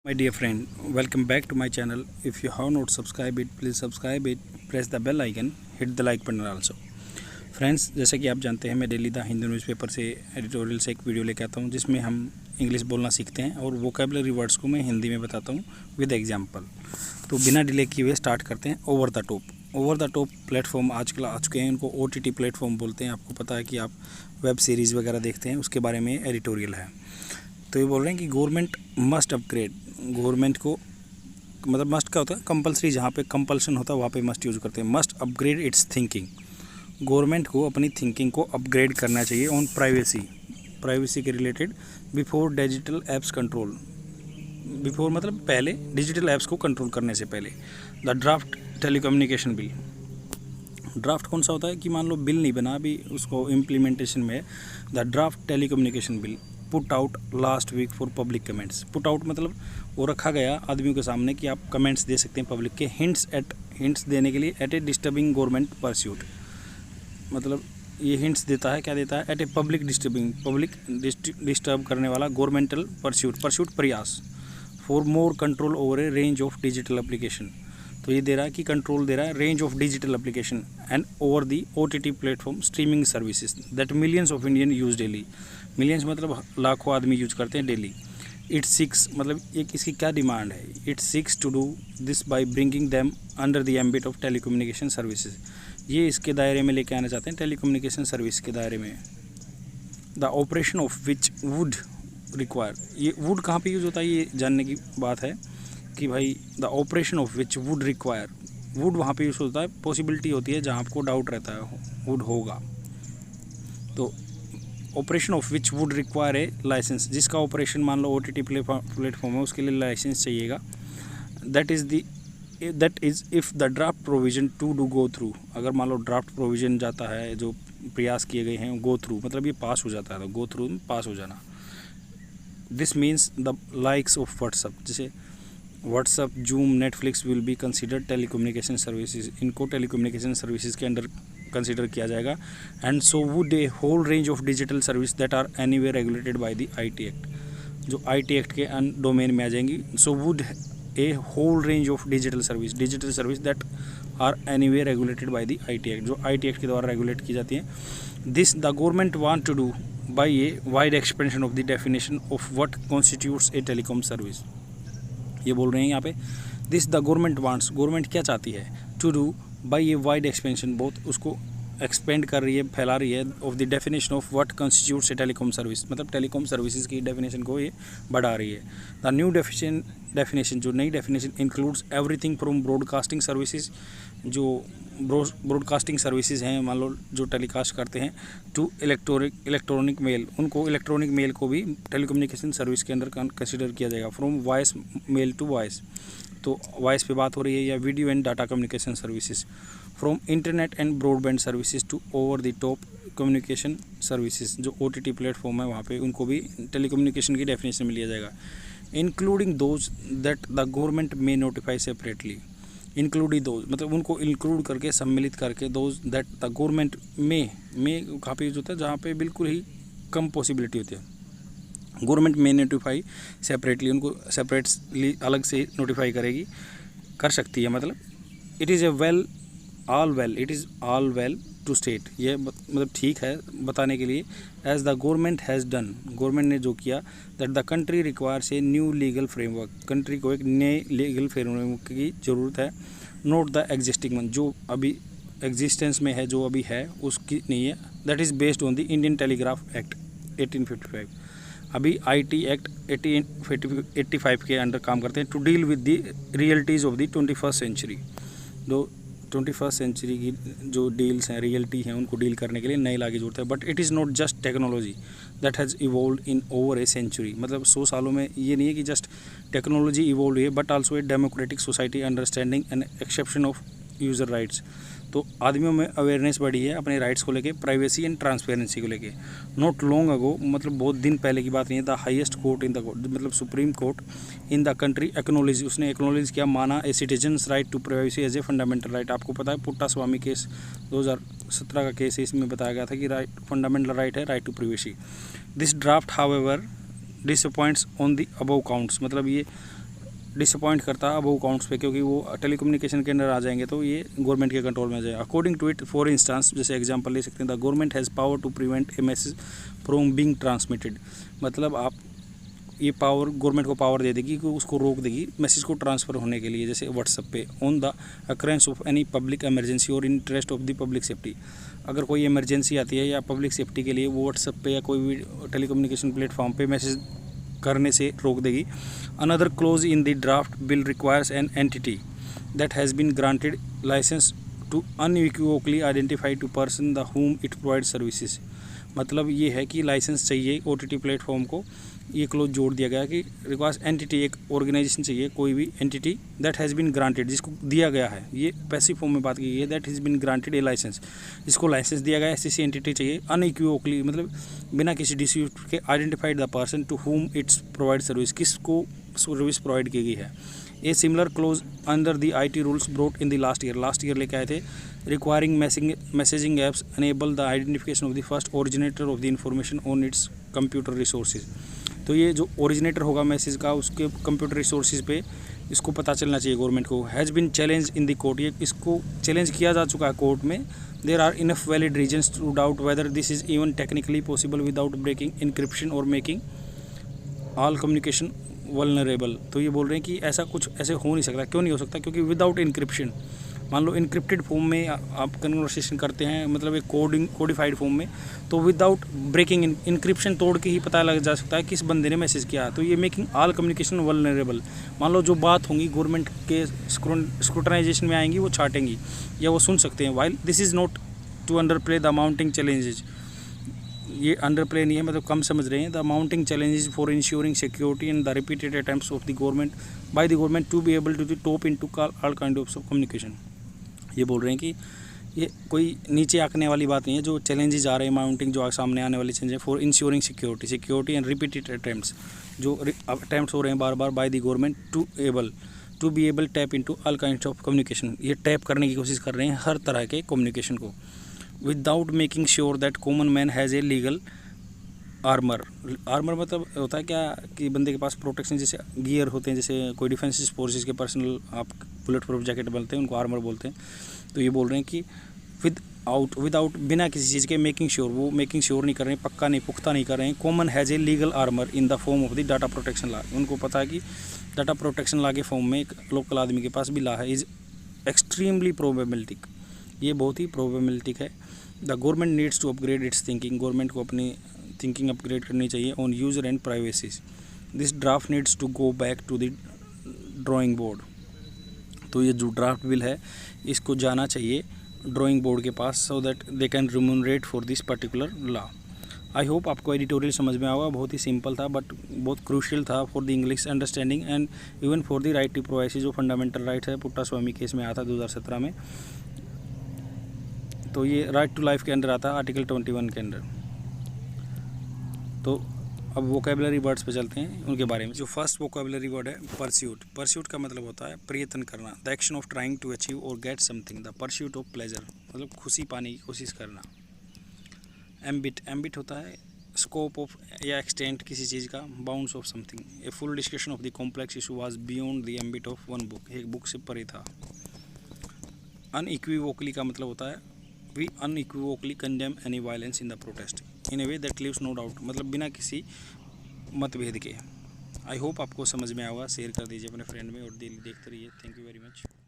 My dear friend, welcome back to my channel. If you have not subscribed it, please subscribe it, press the bell icon, hit the like button also. Friends, जैसे कि आप जानते हैं, मैं daily the Hindu newspaper से editorial से एक video लेकर आता हूं जिसमें हम इंग्लिश बोलना सीखते हैं और वोकेबलरी वर्ड्स को मैं हिंदी में बताता हूं विद एग्जांपल। तो बिना डिले किए हुए स्टार्ट करते हैं। ओवर द टॉप प्लेटफॉर्म आजकल आ चुके हैं, इनको OTT प्लेटफॉर्म बोलते हैं। आपको पता है कि आप वेब सीरीज़ वगैरह देखते हैं, उसके बारे में एडिटोरियल है। तो ये बोल रहे हैं कि गवर्नमेंट मस्ट अपग्रेड। गवर्नमेंट को मतलब मस्ट का होता है कंपलसरी, जहाँ पे कंपल्सन होता है वहाँ पे मस्ट यूज़ करते हैं। Must upgrade its thinking. Government को अपनी थिंकिंग को अपग्रेड करना चाहिए ऑन प्राइवेसी के related before digital apps control. Before मतलब पहले, डिजिटल ऐप्स को कंट्रोल करने से पहले। The draft telecommunication bill. Draft कौन सा होता है कि मान लो बिल नहीं बना, अभी उसको इम्प्लीमेंटेशन में। The draft telecommunication bill put out last week for public comments. Put out मतलब वो रखा गया आदमियों के सामने कि आप कमेंट्स दे सकते हैं पब्लिक के, हिंट्स देने के लिए एट ए डिस्टर्बिंग गवर्नमेंट परस्यूट। मतलब ये हिंट्स देता है, क्या देता है? एट ए पब्लिक डिस्टर्ब करने वाला गवर्नमेंटल परस्यूट प्रयास for more control over A range of digital application. तो ये दे रहा है कि कंट्रोल दे रहा है range of digital application and over the OTT platform streaming services that millions of Indian use daily. Millions मतलब लाखों आदमी यूज करते हैं डेली। इट सिक्स मतलब एक इसकी क्या डिमांड है? It seeks to do this by bringing them under the ambit of telecommunication services. ये इसके दायरे में लेके आना चाहते हैं, टेलीकम्युनिकेशन सर्विस के दायरे में। The operation of which would require. ये वुड कहाँ पे यूज़ होता है ये जानने की बात है कि भाई the operation of which would require. Would वहाँ पे यूज़ होता है, पॉसिबिलिटी होती है जहाँ आपको डाउट रहता है वुड होगा। तो operation of which would require a licence, जिसका ऑपरेशन मान लो OTT प्लेटफॉर्म है उसके लिए लाइसेंस चाहिएगा। That is if the draft provision to do go through. अगर मान लो ड्राफ्ट प्रोविजन जाता है, जो प्रयास किए गए हैं गो थ्रू मतलब ये पास हो जाता है, तो गो थ्रू में पास हो जाना। This means the likes of WhatsApp, जैसे WhatsApp, Zoom, Netflix will be considered telecommunication services. इनको टेलीकम्युनिकेशन सर्विसेज के अंडर कंसिडर किया जाएगा। And so would a whole range of digital service that are anyway regulated by the IT act. जो IT act के domain में आ जाएंगी। So would a whole range of digital service that are anyway regulated by the IT act, जो IT act के द्वारा regulate की जाती हैं। This the government want to do by a wide expansion of the definition of what constitutes a telecom service. ये बोल रहे हैं यहाँ पे this the government wants, government क्या चाहती है? To do by a wide expansion, बहुत उसको एक्सपेंड कर रही है, फैला रही है, of the definition of what constitutes a telecom service, मतलब टेलीकॉम सर्विसेज की डेफिनेशन को ये बढ़ा रही है। द न्यू डेफिनेशन जो नई definition includes everything from broadcasting services, जो ब्रॉडकास्टिंग सर्विसेज हैं मान लो जो टेलीकास्ट करते हैं, टू इलेक्ट्रॉनिक मेल, उनको इलेक्ट्रॉनिक मेल को भी टेलीकम्युनिकेशन सर्विस के अंदर कंसिडर किया जाएगा। From voice mail to voice, तो वॉइस पे बात हो रही है, या video and data communication services. From internet and broadband services to over the top communication services, जो OTT प्लेटफॉर्म है वहाँ पे उनको भी टेलीकम्युनिकेशन की डेफिनेशन में लिया जाएगा। Including those that the government में नोटिफाई सेपरेटली। इंक्लूडिंग दोज मतलब उनको इंक्लूड करके, सम्मिलित करके, दोज दैट द गवर्नमेंट में कहाँ पे यूज होता है? जहाँ पे बिल्कुल ही कम पॉसिबिलिटी होती है। गवर्नमेंट में नोटिफाई सेपरेटली, उनको सेपरेटली अलग से नोटिफाई करेगी, कर सकती है। मतलब it is all well to state, ये मतलब ठीक है बताने के लिए। As the government has done, government ने जो किया, that the country requires a new legal framework, country को एक नए लीगल फ्रेमवर्क की ज़रूरत है। नोट द एग्जिस्टिंग वन, जो अभी एग्जिस्टेंस में है, जो अभी है उसकी नहीं है। That is based on the Indian telegraph act 1855। अभी IT एक्ट 1885 के अंडर काम करते हैं। To deal with the realities of the 21st century, जो 21st सेंचुरी की जो डील्स हैं, रियलिटी हैं, उनको डील करने के लिए नई लॉ की जरूरत है। But it is not just technology that has evolve in over a century, मतलब 100 सालों में ये नहीं है कि जस्ट टेक्नोलॉजी इवॉल्व हुई है, but also a democratic society understanding and exception of user rights. तो आदमियों में अवेयरनेस बढ़ी है अपने राइट्स को लेके, प्राइवेसी एंड ट्रांसपेरेंसी को लेके। नॉट लॉन्ग अगो, मतलब बहुत दिन पहले की बात नहीं है, the highest court in the मतलब supreme court in the country acknowledge, उसने एक्नोलेज किया, माना a citizens right to privacy as a fundamental right. आपको पता है पुट्टा स्वामी केस 2017 का केस है, इसमें बताया गया था कि राइट फंडामेंटल राइट है, right to privacy. This draft however disappoints on the above counts, मतलब ये डिसअपॉइंट करता अबव काउंट्स पे, क्योंकि वो टेलीकम्युनिकेशन के अंदर आ जाएंगे तो ये गवर्नमेंट के कंट्रोल में आ जाएगा। According to it, for instance, जैसे एग्जांपल ले सकते हैं, the government has power to prevent a message from being transmitted. मतलब आप ये पावर, गवर्नमेंट को पावर दे देगी कि उसको रोक देगी मैसेज को ट्रांसफ़र होने के लिए, जैसे व्हाट्सएप पे, on the occurrence of any public emergency or interest of the public safety. अगर कोई इमरजेंसी आती है या पब्लिक सेफ्टी के लिए, वो व्हाट्सएप पे या कोई भी टेलीकम्युनिकेशन प्लेटफॉर्म पे मैसेज करने से रोक देगी। Another clause in the draft bill requires an entity that has been granted licence to unequivocally identify to person the whom it provide services. मतलब ये है कि लाइसेंस चाहिए ओटीटी प्लेटफॉर्म को, ये क्लोज जोड़ दिया गया कि रिक्वायर्स एंटिटी, एक ऑर्गेनाइजेशन चाहिए, कोई भी entity that has been granted, जिसको दिया गया है, ये पैसिव फॉर्म में बात की गई है, that has been granted a license, जिसको लाइसेंस दिया गया है, ऐसी एंटिटी चाहिए, अनइक्विवोकली, मतलब बिना किसी डिस्प्यूट के, identified the person to whom its provide service, किसको सर्विस प्रोवाइड की गई है। A similar clause under the IT rules brought in the last year लेके आए थे, requiring messaging apps enable the identification of the first originator of the information on its computer resources. तो ये जो originator होगा मैसेज का, उसके computer resources पे इसको पता चलना चाहिए गवर्नमेंट को। Has been challenge in the court, ये इसको चैलेंज किया जा चुका है कोर्ट में। There are enough valid reasons to doubt whether this is even technically possible without breaking encryption और मेकिंग ऑल कम्युनिकेशन वल्नरेबल। तो ये बोल रहे हैं कि ऐसा कुछ ऐसे हो नहीं सकता। क्यों नहीं हो सकता? क्योंकि विदाउट इनक्रिप्शन, मान लो इनक्रिप्टेड फॉर्म में आप कन्वर्सेशन करते हैं, मतलब एक कोडिफाइड फॉर्म में, तो विदाउट ब्रेकिंग इनक्रिप्शन तोड़ के ही पता लग जा सकता है किस बंदे ने मैसेज किया। तो ये मेकिंग ऑल कम्युनिकेशन वल्नरेबल। मान लो जो बात होंगी गवर्नमेंट के स्क्रूटनाइजेशन में आएंगी, वो छाटेंगी या वो सुन सकते हैं। While this is not to underplay the mounting challenges, ये अंडरप्ले नहीं है, मतलब कम समझ रहे हैं। The mounting challenges for ensuring security and the repeated attempts of the government by the government to be able to tap into all kind of communication. ये बोल रहे हैं कि ये कोई नीचे आंकने वाली बात नहीं है। जो चैलेंजेस आ रहे हैं माउंटिंग, जो सामने आने वाली चीज़ें, for ensuring security and repeated attempts, जो अटेम्प्ट्स हो रहे हैं बार बार by the government to be able tap into all kinds of communication. ये टैप करने की कोशिश कर रहे हैं हर तरह के कम्युनिकेशन को, without making sure that common man has a legal armour मतलब होता है क्या कि बंदे के पास प्रोटेक्शन, जैसे गियर होते हैं, जैसे कोई डिफेंस फोर्सेस के पर्सनल आप बुलेट प्रूफ जैकेट बोलते हैं, उनको आर्मर बोलते हैं। तो ये बोल रहे हैं कि विदाउट बिना किसी चीज़ के मेकिंग श्योर, वो मेकिंग श्योर नहीं कर रहे हैं, पक्का नहीं, पुख्ता नहीं कर रहे हैं। Common has a legal armour in the form of the data protection law. उनको पता है कि डाटा प्रोटेक्शन लॉ के फॉर्म में एक लोकल आदमी के पास भी लॉ है। इज़ एक्सट्रीमली प्रोबेबिलिटिक, ये बहुत ही प्रोबेबिलिटिक है। The government needs to upgrade its thinking, government को अपनी थिंकिंग अपग्रेड करनी चाहिए on user and privacy. This draft needs to go back to the drawing board. तो ये जो ड्राफ्ट बिल है, इसको जाना चाहिए ड्राइंग बोर्ड के पास, so that they can remunerate for this particular law. I hope आपको एडिटोरियल समझ में आएगा। बहुत ही सिंपल था बट बहुत क्रूशियल था for the English understanding and even for the right to privacy, जो फंडामेंटल राइट है, पुट्टा स्वामी केस में आया था 2017 में। तो ये राइट टू लाइफ के अंदर आता है, आर्टिकल 21 के अंदर। तो अब वोकेबलरी वर्ड्स पे चलते हैं उनके बारे में। जो फर्स्ट वोकेबलरी वर्ड है परस्यूट। परस्यूट का मतलब होता है प्रयत्न करना, the action of trying to achieve or get something, the pursuit of pleasure, मतलब खुशी पाने की कोशिश करना। एम्बिट होता है स्कोप ऑफ या एक्सटेंट किसी चीज़ का, bounds of something. A full discussion of the complex issue was beyond the ambit of one book, एक बुक से परे था। अनइक्विवोकली का मतलब होता है we unequivocally condemn any violence in the protest in a way that leaves no doubt, मतलब बिना किसी मतभेद के। आई होप आपको समझ में आएगा। शेयर कर दीजिए अपने फ्रेंड में और देखते रहिए। Thank you very much.